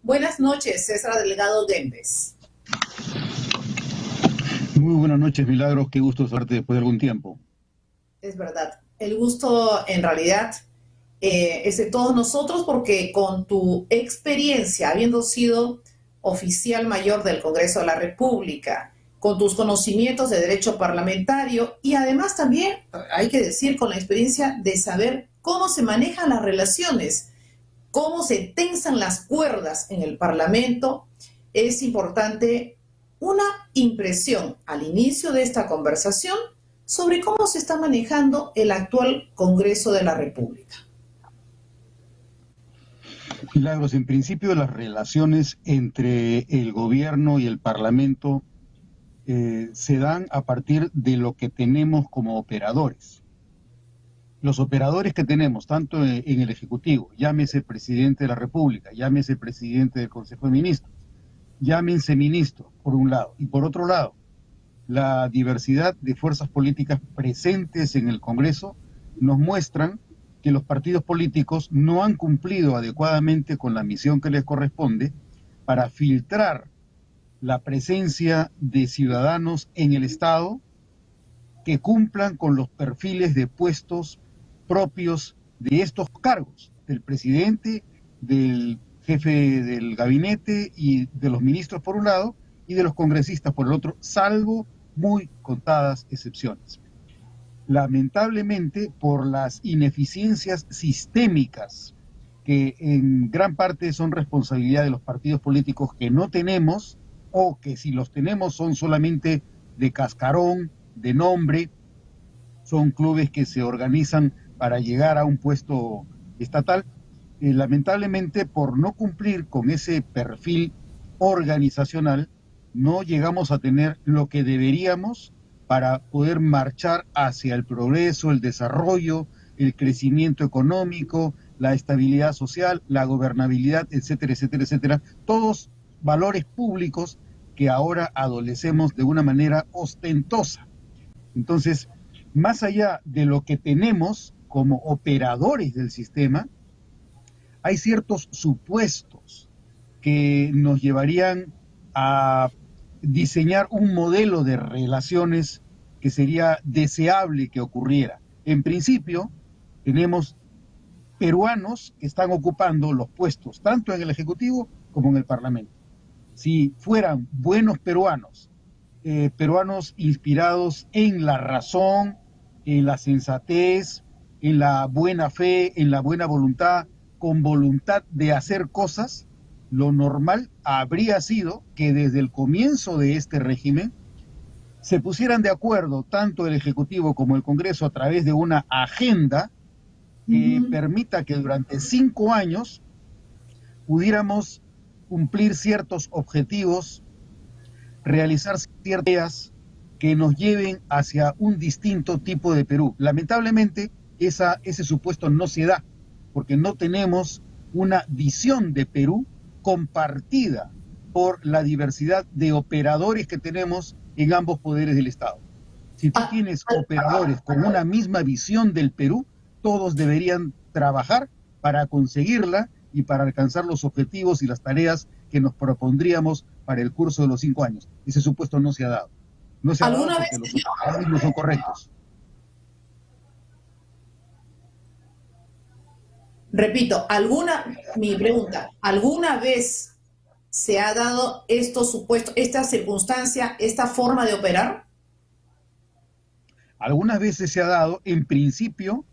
Buenas noches, César Delgado Dembes. Muy buenas noches, Milagros. Qué gusto saludarte después de algún tiempo. Es verdad, el gusto en realidad es de todos nosotros porque con tu experiencia, habiendo sido oficial mayor del Congreso de la República, con tus conocimientos de derecho parlamentario y además también, hay que decir, con la experiencia de saber cómo se manejan las relaciones, cómo se tensan las cuerdas en el Parlamento, es importante una impresión al inicio de esta conversación sobre cómo se está manejando el actual Congreso de la República. Milagros, en principio las relaciones entre el gobierno y el Parlamento se dan a partir de lo que tenemos como operadores. Los operadores que tenemos, tanto en el Ejecutivo, llámese presidente de la República, llámese presidente del Consejo de Ministros, llámense ministros, por un lado, y por otro lado, la diversidad de fuerzas políticas presentes en el Congreso nos muestran que los partidos políticos no han cumplido adecuadamente con la misión que les corresponde para filtrar la presencia de ciudadanos en el Estado que cumplan con los perfiles de puestos propios de estos cargos, del presidente, del jefe del gabinete y de los ministros por un lado, y de los congresistas por el otro, salvo muy contadas excepciones. Lamentablemente, por las ineficiencias sistémicas que en gran parte son responsabilidad de los partidos políticos que no tenemos, o que si los tenemos son solamente de cascarón, de nombre, son clubes que se organizan para llegar a un puesto estatal. Lamentablemente, por no cumplir con ese perfil organizacional, no llegamos a tener lo que deberíamos para poder marchar hacia el progreso, el desarrollo, el crecimiento económico, la estabilidad social, la gobernabilidad, etcétera, etcétera, etcétera. Todos valores públicos que ahora adolecemos de una manera ostentosa. Entonces, más allá de lo que tenemos como operadores del sistema, hay ciertos supuestos que nos llevarían a diseñar un modelo de relaciones que sería deseable que ocurriera. En principio, tenemos peruanos que están ocupando los puestos tanto en el Ejecutivo como en el Parlamento. Si fueran buenos peruanos, peruanos inspirados en la razón, en la sensatez, en la buena fe, en la buena voluntad, con voluntad de hacer cosas, lo normal habría sido que desde el comienzo de este régimen se pusieran de acuerdo tanto el Ejecutivo como el Congreso a través de una agenda que permita que durante 5 años pudiéramos cumplir ciertos objetivos, realizar ciertas tareas que nos lleven hacia un distinto tipo de Perú. Lamentablemente, ese supuesto no se da, porque no tenemos una visión de Perú compartida por la diversidad de operadores que tenemos en ambos poderes del Estado. Si tú tienes operadores con una misma visión del Perú, todos deberían trabajar para conseguirla y para alcanzar los objetivos y las tareas que nos propondríamos para el curso de los 5 años. Ese supuesto no se ha dado. No se ha dado porque los operadores no son correctos. Repito, mi pregunta, ¿alguna vez se ha dado estos supuestos, esta circunstancia, esta forma de operar? Algunas veces se ha dado, en principio,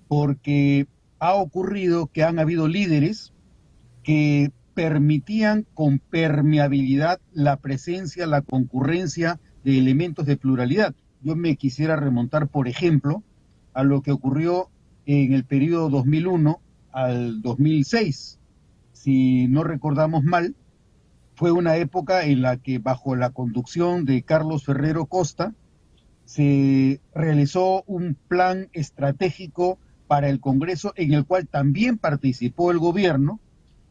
porque ha ocurrido que han habido líderes que permitían con permeabilidad la presencia, la concurrencia de elementos de pluralidad. Yo me quisiera remontar, por ejemplo, a lo que ocurrió en el periodo 2001 al 2006. Si no recordamos mal, fue una época en la que bajo la conducción de Carlos Ferrero Costa se realizó un plan estratégico para el Congreso en el cual también participó el gobierno,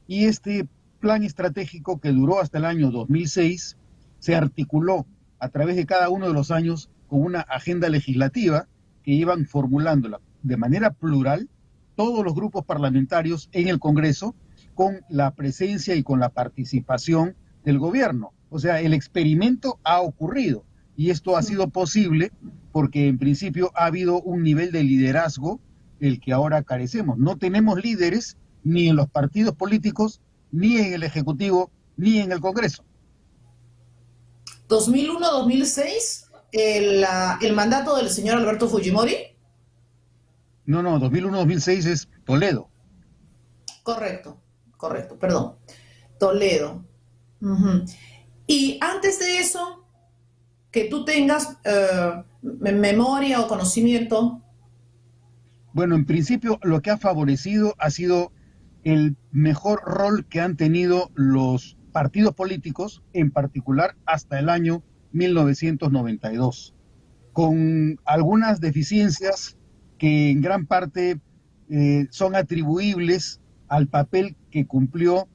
y este plan estratégico, que duró hasta el año 2006, se articuló a través de cada uno de los años con una agenda legislativa que iban formulándola de manera plural todos los grupos parlamentarios en el Congreso, con la presencia y con la participación del gobierno. O sea, el experimento ha ocurrido y esto ha sido posible porque en principio ha habido un nivel de liderazgo del que ahora carecemos. No tenemos líderes ni en los partidos políticos, ni en el Ejecutivo, ni en el Congreso. 2001-2006, el mandato del señor Alberto Fujimori. No, 2001-2006 es Toledo. Correcto, perdón. Toledo. Uh-huh. Y antes de eso, que tú tengas memoria o conocimiento. Bueno, en principio lo que ha favorecido ha sido el mejor rol que han tenido los partidos políticos, en particular hasta el año 1992, con algunas deficiencias que en gran parte son atribuibles al papel que cumplió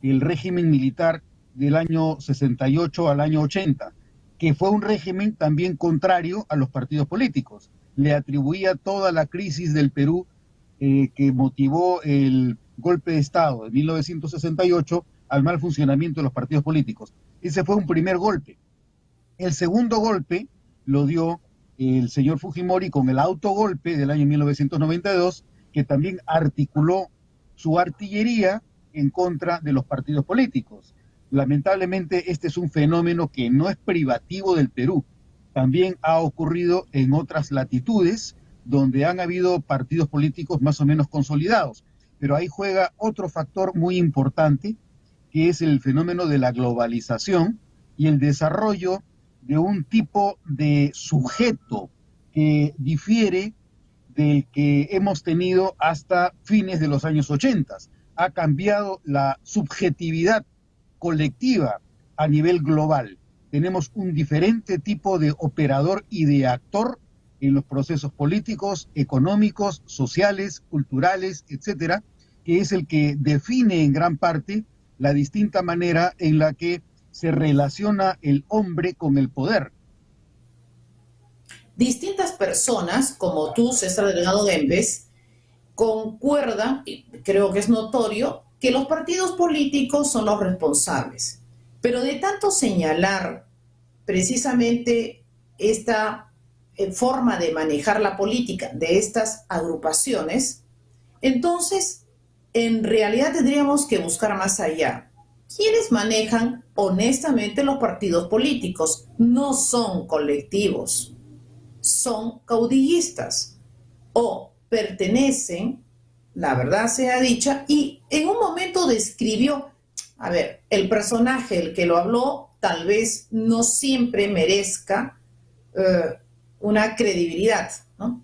el régimen militar del año 68 al año 80, que fue un régimen también contrario a los partidos políticos. Le atribuía toda la crisis del Perú que motivó el golpe de Estado de 1968 al mal funcionamiento de los partidos políticos. Ese fue un primer golpe. El segundo golpe lo dio el señor Fujimori con el autogolpe del año 1992, que también articuló su artillería en contra de los partidos políticos. Lamentablemente este es un fenómeno que no es privativo del Perú. También ha ocurrido en otras latitudes donde han habido partidos políticos más o menos consolidados. Pero ahí juega otro factor muy importante, que es el fenómeno de la globalización y el desarrollo de un tipo de sujeto que difiere del que hemos tenido hasta fines de los años 80. Ha cambiado la subjetividad colectiva a nivel global. Tenemos un diferente tipo de operador y de actor en los procesos políticos, económicos, sociales, culturales, etcétera, que es el que define en gran parte la distinta manera en la que se relaciona el hombre con el poder. Distintas personas, como tú, César Delgado Dembes, concuerdan, y creo que es notorio, que los partidos políticos son los responsables. Pero de tanto señalar precisamente esta forma de manejar la política de estas agrupaciones, entonces en realidad tendríamos que buscar más allá. ¿Quiénes manejan honestamente los partidos políticos? No son colectivos, son caudillistas o pertenecen, la verdad sea dicha, y en un momento describió, a ver, el personaje, el que lo habló, tal vez no siempre merezca una credibilidad, ¿no?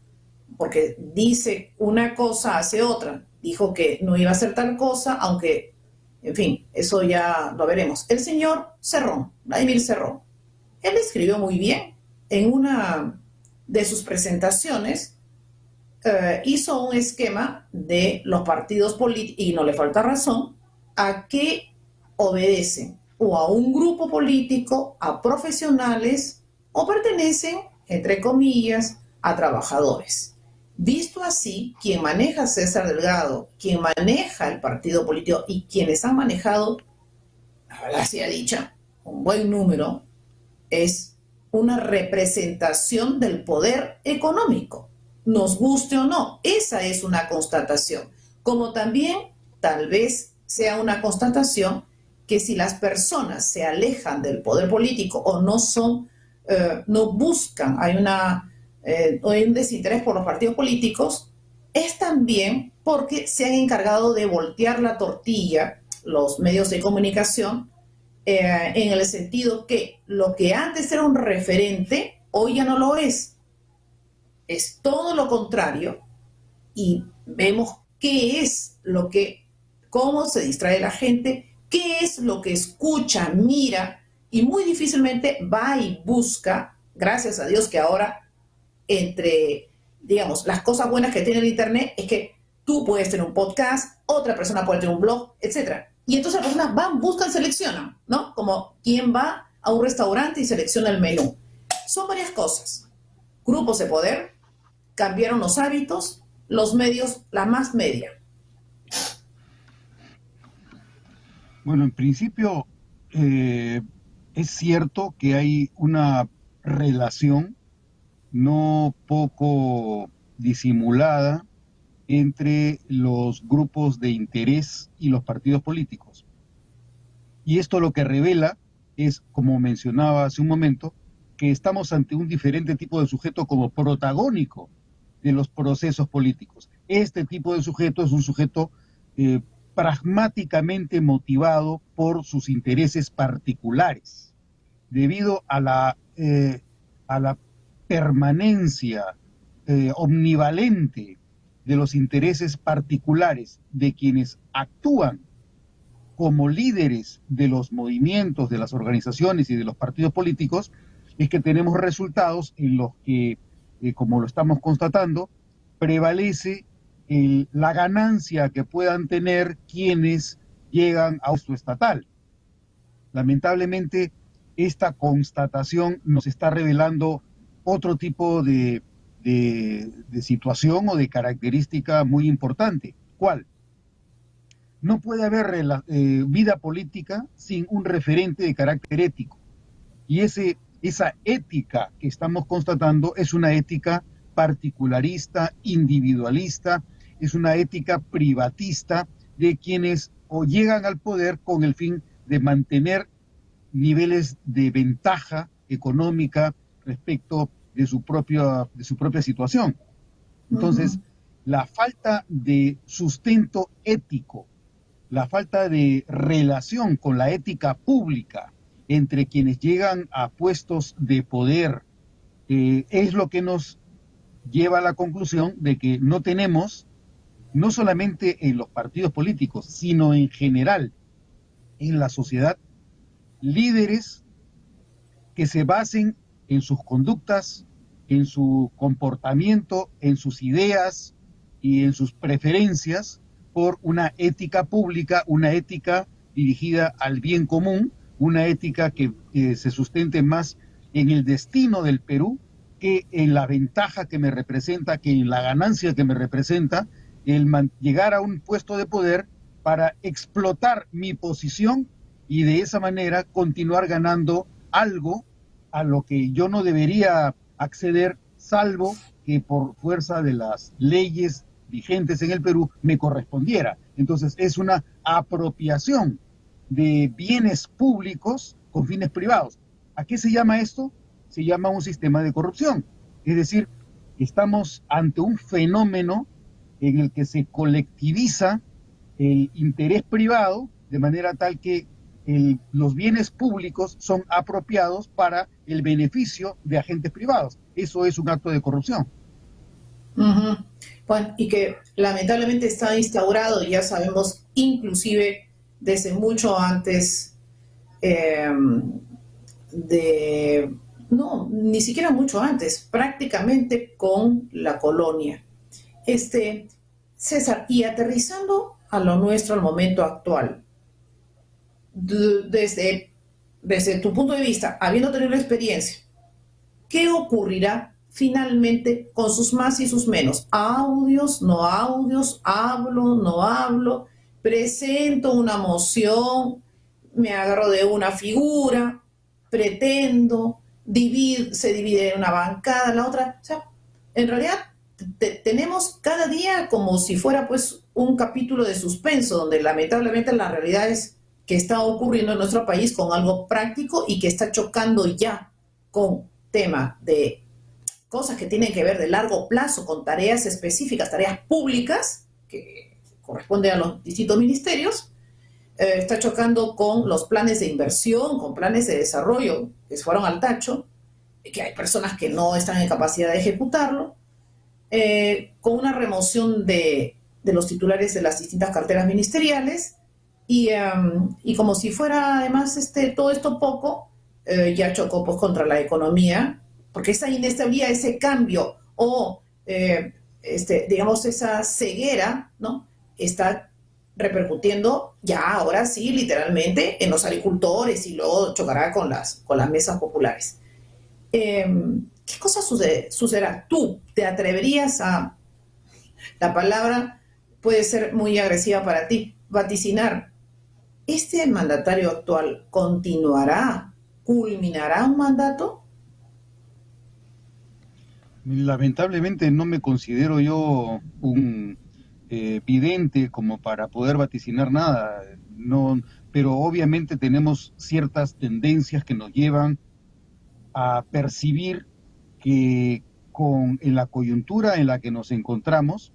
Porque dice una cosa, hace otra. Dijo que no iba a hacer tal cosa, aunque, en fin, eso ya lo veremos. El señor Cerrón, Vladimir Cerrón, él escribió muy bien en una de sus presentaciones, hizo un esquema de los partidos políticos, y no le falta razón, a qué obedecen, o a un grupo político, a profesionales, o pertenecen, entre comillas, a trabajadores. Visto así, quien maneja César Delgado, quien maneja el partido político y quienes han manejado, la verdad sea dicha, un buen número, es una representación del poder económico, nos guste o no. Esa es una constatación. Como también tal vez sea una constatación que si las personas se alejan del poder político o no son, no buscan, hay un desinterés por los partidos políticos, es también porque se han encargado de voltear la tortilla los medios de comunicación, en el sentido que lo que antes era un referente, hoy ya no lo es. Es todo lo contrario, y vemos qué es lo que, cómo se distrae la gente, qué es lo que escucha, mira, y muy difícilmente va y busca, gracias a Dios que ahora, entre, digamos, las cosas buenas que tiene el Internet es que tú puedes tener un podcast, otra persona puede tener un blog, etcétera. Y entonces las personas van, buscan, seleccionan, ¿no? Como quien va a un restaurante y selecciona el menú. Son varias cosas. Grupos de poder, cambiaron los hábitos, los medios, la más media. Bueno, en principio es cierto que hay una relación no poco disimulada entre los grupos de interés y los partidos políticos. Y esto lo que revela es, como mencionaba hace un momento, que estamos ante un diferente tipo de sujeto como protagónico de los procesos políticos. Este tipo de sujeto es un sujeto eh, pragmáticamente motivado por sus intereses particulares, debido a la permanencia omnivalente de los intereses particulares de quienes actúan como líderes de los movimientos, de las organizaciones y de los partidos políticos, es que tenemos resultados en los que, como lo estamos constatando, prevalece la ganancia que puedan tener quienes llegan a puesto estatal. Lamentablemente, esta constatación nos está revelando otro tipo de situación o de característica muy importante. ¿Cuál? No puede haber vida política sin un referente de carácter ético. Y esa ética que estamos constatando es una ética particularista, individualista, es una ética privatista de quienes o llegan al poder con el fin de mantener niveles de ventaja económica respecto de su propia situación. Entonces, la falta de sustento ético, la falta de relación con la ética pública entre quienes llegan a puestos de poder es lo que nos lleva a la conclusión de que no tenemos, no solamente en los partidos políticos, sino en general en la sociedad, líderes que se basen en sus conductas, en su comportamiento, en sus ideas y en sus preferencias por una ética pública, una ética dirigida al bien común, una ética que se sustente más en el destino del Perú que en la ventaja que me representa, que en la ganancia que me representa, el llegar a un puesto de poder para explotar mi posición y de esa manera continuar ganando algo a lo que yo no debería acceder, salvo que por fuerza de las leyes vigentes en el Perú me correspondiera. Entonces es una apropiación de bienes públicos con fines privados. ¿A qué se llama esto? Se llama un sistema de corrupción. Es decir, estamos ante un fenómeno en el que se colectiviza el interés privado de manera tal que los bienes públicos son apropiados para el beneficio de agentes privados. Eso es un acto de corrupción. Uh-huh. Bueno, y que lamentablemente está instaurado, ya sabemos, inclusive desde mucho antes eh, no, ni siquiera mucho antes, prácticamente con la colonia. César, y aterrizando a lo nuestro, al momento actual, desde, desde tu punto de vista, habiendo tenido la experiencia, ¿qué ocurrirá finalmente con sus más y sus menos? Audios, no audios, hablo, no hablo, presento una moción, me agarro de una figura, pretendo, se divide en una bancada, la otra. O sea, en realidad tenemos cada día como si fuera pues un capítulo de suspenso, donde lamentablemente la realidad es que está ocurriendo en nuestro país con algo práctico y que está chocando ya con tema de cosas que tienen que ver de largo plazo, con tareas específicas, tareas públicas, que corresponden a los distintos ministerios, está chocando con los planes de inversión, con planes de desarrollo que se fueron al tacho, que hay personas que no están en capacidad de ejecutarlo, con una remoción de los titulares de las distintas carteras ministeriales, y como si fuera además todo esto poco, ya chocó pues contra la economía, porque esa inestabilidad, ese cambio o digamos esa ceguera, ¿no? Está repercutiendo ya ahora sí literalmente en los agricultores y luego chocará con las mesas populares. ¿Qué cosa sucederá? ¿Tú te atreverías a, la palabra puede ser muy agresiva para ti, vaticinar ¿Este mandatario actual continuará, culminará un mandato? Lamentablemente no me considero yo un vidente como para poder vaticinar nada, no, pero obviamente tenemos ciertas tendencias que nos llevan a percibir que en la coyuntura en la que nos encontramos,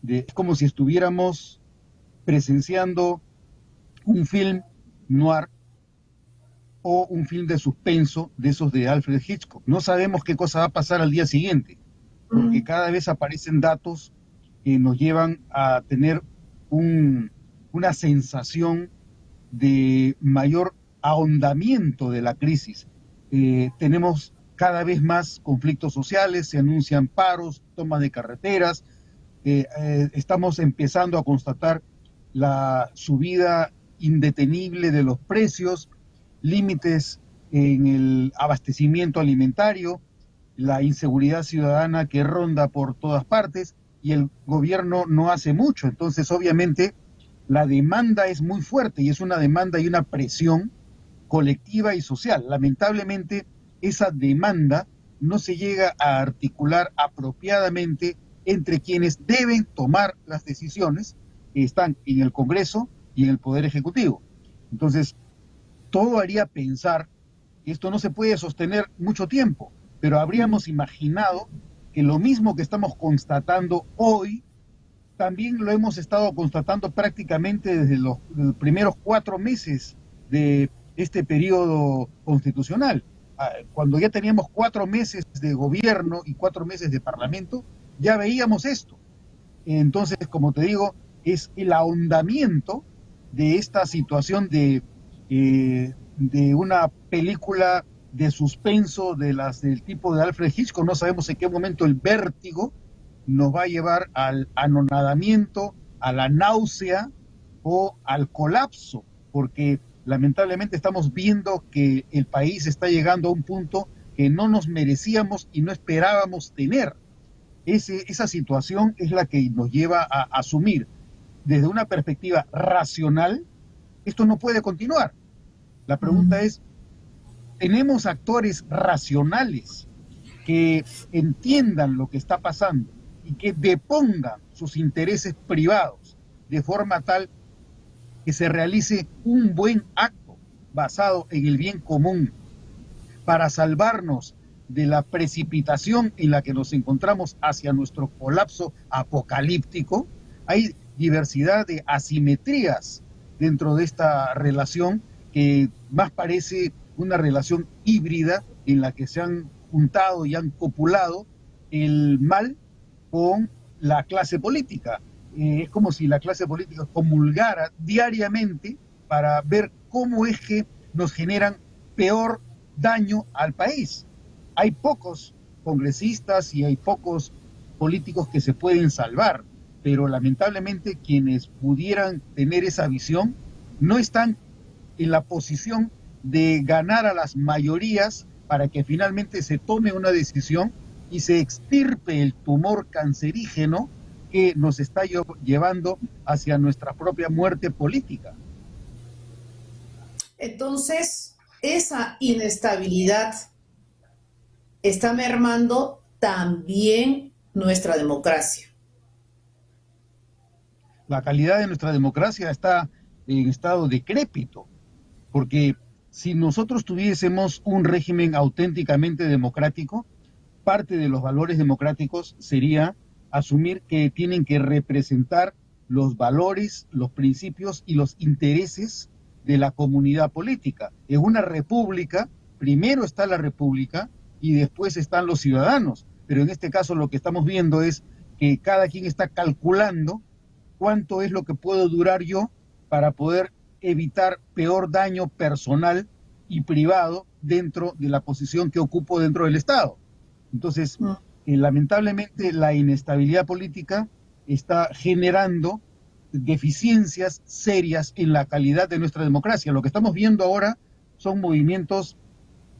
es como si estuviéramos presenciando un film noir o un film de suspenso de esos de Alfred Hitchcock. No sabemos qué cosa va a pasar al día siguiente, porque Mm. cada vez aparecen datos que nos llevan a tener una sensación de mayor ahondamiento de la crisis. Tenemos cada vez más conflictos sociales, se anuncian paros, tomas de carreteras, estamos empezando a constatar la subida indetenible de los precios, límites en el abastecimiento alimentario, la inseguridad ciudadana que ronda por todas partes y el gobierno no hace mucho. Entonces, obviamente, la demanda es muy fuerte y es una demanda y una presión colectiva y social. Lamentablemente, esa demanda no se llega a articular apropiadamente entre quienes deben tomar las decisiones que están en el Congreso y en el Poder Ejecutivo. Entonces, todo haría pensar que esto no se puede sostener mucho tiempo, pero habríamos imaginado que lo mismo que estamos constatando hoy, también lo hemos estado constatando prácticamente desde los primeros 4 meses de este periodo constitucional. Cuando ya teníamos 4 meses de gobierno y 4 meses de parlamento, ya veíamos esto. Entonces, como te digo, es el ahondamiento de esta situación de una película de suspenso del tipo de Alfred Hitchcock. No sabemos en qué momento el vértigo nos va a llevar al anonadamiento, a la náusea o al colapso, porque lamentablemente estamos viendo que el país está llegando a un punto que no nos merecíamos y no esperábamos tener. Esa situación es la que nos lleva a asumir desde una perspectiva racional, esto no puede continuar. La pregunta es, ¿tenemos actores racionales que entiendan lo que está pasando y que depongan sus intereses privados de forma tal que se realice un buen acto basado en el bien común para salvarnos de la precipitación en la que nos encontramos hacia nuestro colapso apocalíptico? Hay diversidad de asimetrías dentro de esta relación que más parece una relación híbrida en la que se han juntado y han copulado el mal con la clase política. Es como si la clase política comulgara diariamente para ver cómo es que nos generan peor daño al país. Hay pocos congresistas y hay pocos políticos que se pueden salvar, pero lamentablemente quienes pudieran tener esa visión no están en la posición de ganar a las mayorías para que finalmente se tome una decisión y se extirpe el tumor cancerígeno que nos está llevando hacia nuestra propia muerte política. Entonces, esa inestabilidad está mermando también nuestra democracia. La calidad de nuestra democracia está en estado decrépito, porque si nosotros tuviésemos un régimen auténticamente democrático, parte de los valores democráticos sería asumir que tienen que representar los valores, los principios y los intereses de la comunidad política. En una república, primero está la república y después están los ciudadanos, pero en este caso lo que estamos viendo es que cada quien está calculando cuánto es lo que puedo durar yo para poder evitar peor daño personal y privado dentro de la posición que ocupo dentro del Estado. Entonces, lamentablemente la inestabilidad política está generando deficiencias serias en la calidad de nuestra democracia. Lo que estamos viendo ahora son movimientos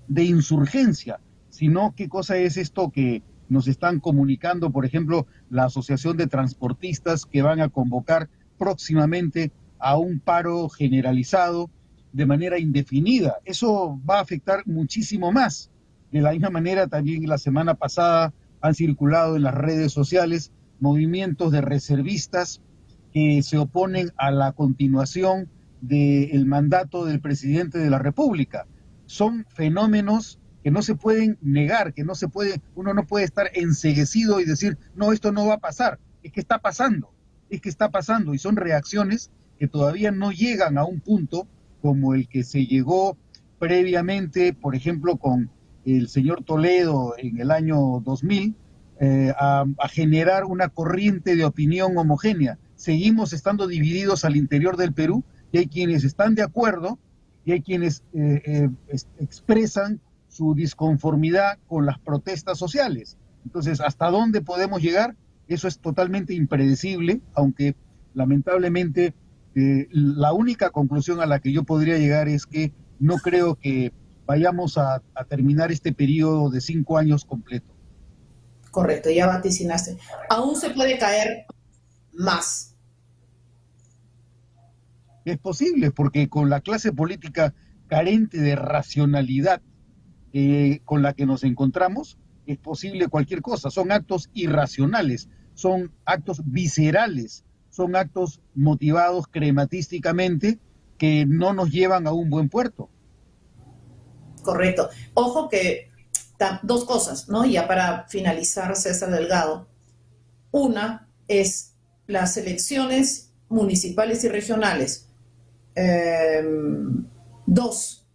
de insurgencia, sino qué cosa es esto que nos están comunicando, por ejemplo, la Asociación de Transportistas, que van a convocar próximamente a un paro generalizado de manera indefinida. Eso va a afectar muchísimo más. De la misma manera, también la semana pasada han circulado en las redes sociales movimientos de reservistas que se oponen a la continuación del mandato del presidente de la República. Son fenómenos que no se pueden negar, que no se puede, uno no puede estar enceguecido y decir, no, esto no va a pasar. Es que está pasando, y son reacciones que todavía no llegan a un punto como el que se llegó previamente, por ejemplo, con el señor Toledo en el año 2000, a generar una corriente de opinión homogénea. Seguimos estando divididos al interior del Perú, y hay quienes están de acuerdo y hay quienes expresan su disconformidad con las protestas sociales. Entonces, ¿hasta dónde podemos llegar? Eso es totalmente impredecible, aunque lamentablemente la única conclusión a la que yo podría llegar es que no creo que vayamos a terminar este periodo de 5 años completo. Correcto, ya vaticinaste. Aún se puede caer más. Es posible, porque con la clase política carente de racionalidad con la que nos encontramos, es posible cualquier cosa. Son actos irracionales, son actos viscerales, son actos motivados crematísticamente que no nos llevan a un buen puerto. Correcto. Ojo que dos cosas, ¿no? Ya para finalizar, César Delgado. Una es las elecciones municipales y regionales. Dos,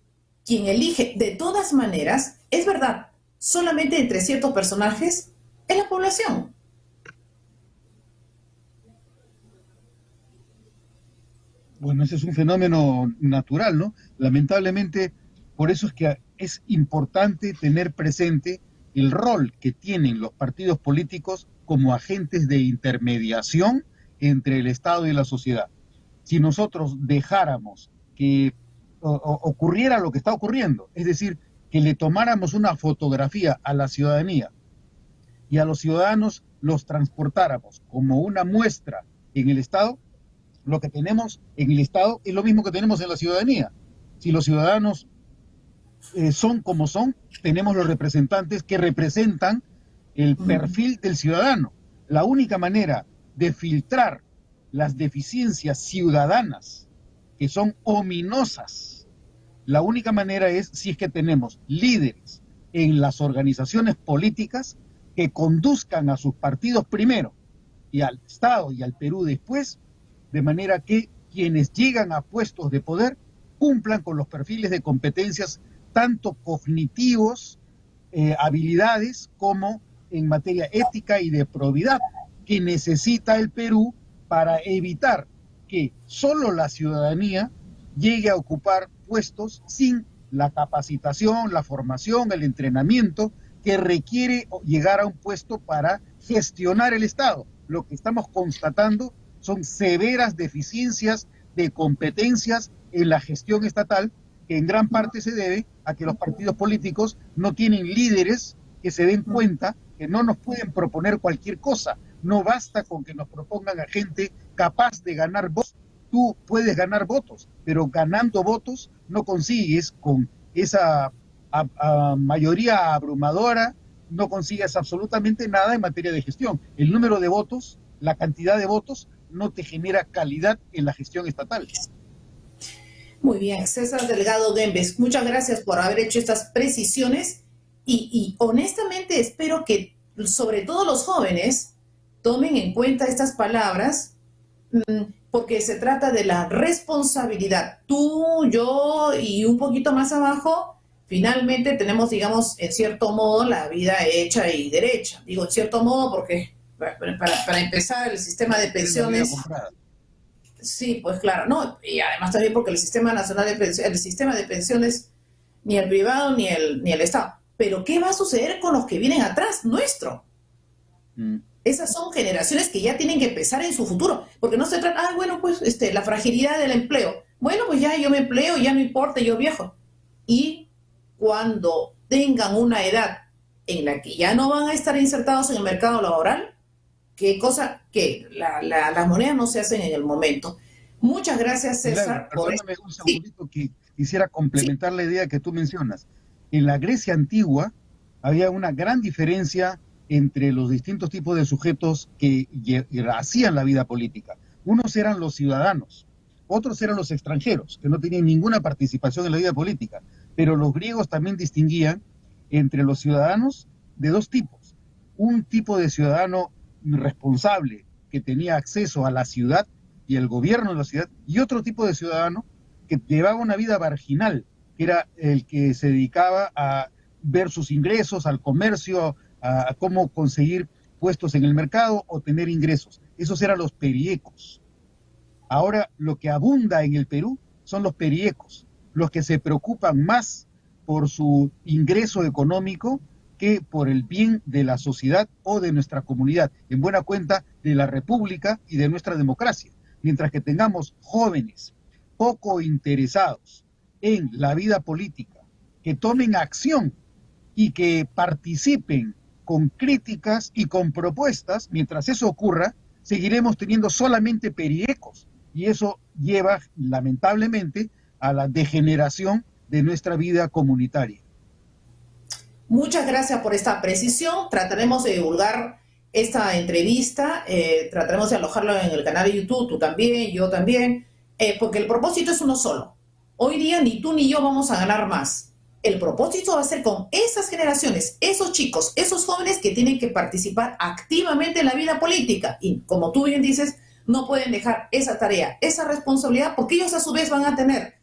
quien elige, de todas maneras, es verdad, solamente entre ciertos personajes es la población. Bueno, ese es un fenómeno natural, ¿no? Lamentablemente, por eso es que es importante tener presente el rol que tienen los partidos políticos como agentes de intermediación entre el Estado y la sociedad. Si nosotros dejáramos que ocurriera lo que está ocurriendo, es decir, que le tomáramos una fotografía a la ciudadanía y a los ciudadanos los transportáramos como una muestra en el Estado, lo que tenemos en el Estado es lo mismo que tenemos en la ciudadanía. Si los ciudadanos son como son, tenemos los representantes que representan el perfil del ciudadano. La única manera de filtrar las deficiencias ciudadanas, que son ominosas, la única manera es si es que tenemos líderes en las organizaciones políticas que conduzcan a sus partidos primero y al Estado y al Perú después, de manera que quienes llegan a puestos de poder cumplan con los perfiles de competencias tanto cognitivos, habilidades, como en materia ética y de probidad, que necesita el Perú para evitar que solo la ciudadanía llegue a ocupar puestos sin la capacitación, la formación, el entrenamiento que requiere llegar a un puesto para gestionar el Estado. Lo que estamos constatando son severas deficiencias de competencias en la gestión estatal, que en gran parte se debe a que los partidos políticos no tienen líderes que se den cuenta que no nos pueden proponer cualquier cosa. No basta con que nos propongan a gente capaz de ganar votos. Tú puedes ganar votos, pero ganando votos no consigues con esa mayoría abrumadora, no consigues absolutamente nada en materia de gestión. El número de votos, la cantidad de votos, no te genera calidad en la gestión estatal. Muy bien, César Delgado Dembes, muchas gracias por haber hecho estas precisiones y honestamente espero que sobre todo los jóvenes tomen en cuenta estas palabras porque se trata de la responsabilidad. Tú, yo y un poquito más abajo, finalmente tenemos, digamos, en cierto modo la vida hecha y derecha. Digo en cierto modo porque para empezar el sistema de pensiones... Sí, pues claro, no, y además también porque el sistema nacional de pensiones, el sistema de pensiones, ni el privado ni el Estado. Pero ¿qué va a suceder con los que vienen atrás, nuestro? Esas son generaciones que ya tienen que pensar en su futuro, porque no se trata, bueno, pues la fragilidad del empleo. Bueno, pues ya yo me empleo, ya no importa, yo viejo. Y cuando tengan una edad en la que ya no van a estar insertados en el mercado laboral, qué cosa que las monedas no se hacen en el momento. Muchas gracias, Milagros, César, por eso. perdóname un Sí, segundito que quisiera sí. complementar la idea que tú mencionas. En la Grecia antigua había una gran diferencia entre los distintos tipos de sujetos que hacían la vida política. Unos eran los ciudadanos, otros eran los extranjeros, que no tenían ninguna participación en la vida política. Pero los griegos también distinguían entre los ciudadanos de dos tipos. Un tipo de ciudadano responsable que tenía acceso a la ciudad y el gobierno de la ciudad, y otro tipo de ciudadano que llevaba una vida marginal, que era el que se dedicaba a ver sus ingresos, al comercio, a cómo conseguir puestos en el mercado o tener ingresos. Esos eran los periecos. Ahora lo que abunda en el Perú son los periecos, los que se preocupan más por su ingreso económico que por el bien de la sociedad o de nuestra comunidad, en buena cuenta de la República y de nuestra democracia. Mientras que tengamos jóvenes poco interesados en la vida política, que tomen acción y que participen con críticas y con propuestas, mientras eso ocurra, seguiremos teniendo solamente periecos y eso lleva lamentablemente a la degeneración de nuestra vida comunitaria. Muchas gracias por esta precisión. Trataremos de divulgar esta entrevista, trataremos de alojarlo en el canal de YouTube, tú también, yo también, porque el propósito es uno solo. Hoy día ni tú ni yo vamos a ganar más. El propósito va a ser con esas generaciones, esos chicos, esos jóvenes que tienen que participar activamente en la vida política. Y como tú bien dices, no pueden dejar esa tarea, esa responsabilidad, porque ellos a su vez van a tener,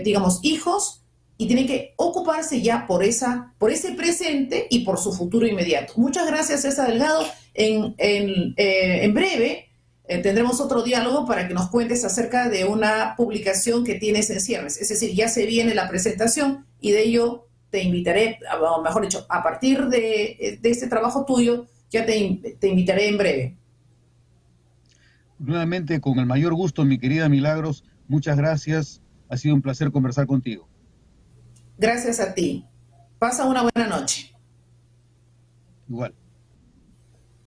digamos, hijos y tienen que ocuparse ya por ese presente y por su futuro inmediato. Muchas gracias, César Delgado. En breve tendremos otro diálogo para que nos cuentes acerca de una publicación que tienes en ciernes. Es decir, ya se viene la presentación y de ello te invitaré, o mejor dicho, a partir de este trabajo tuyo, ya te invitaré en breve. Nuevamente, con el mayor gusto, mi querida Milagros, muchas gracias. Ha sido un placer conversar contigo. Gracias a ti. Pasa una buena noche. Igual.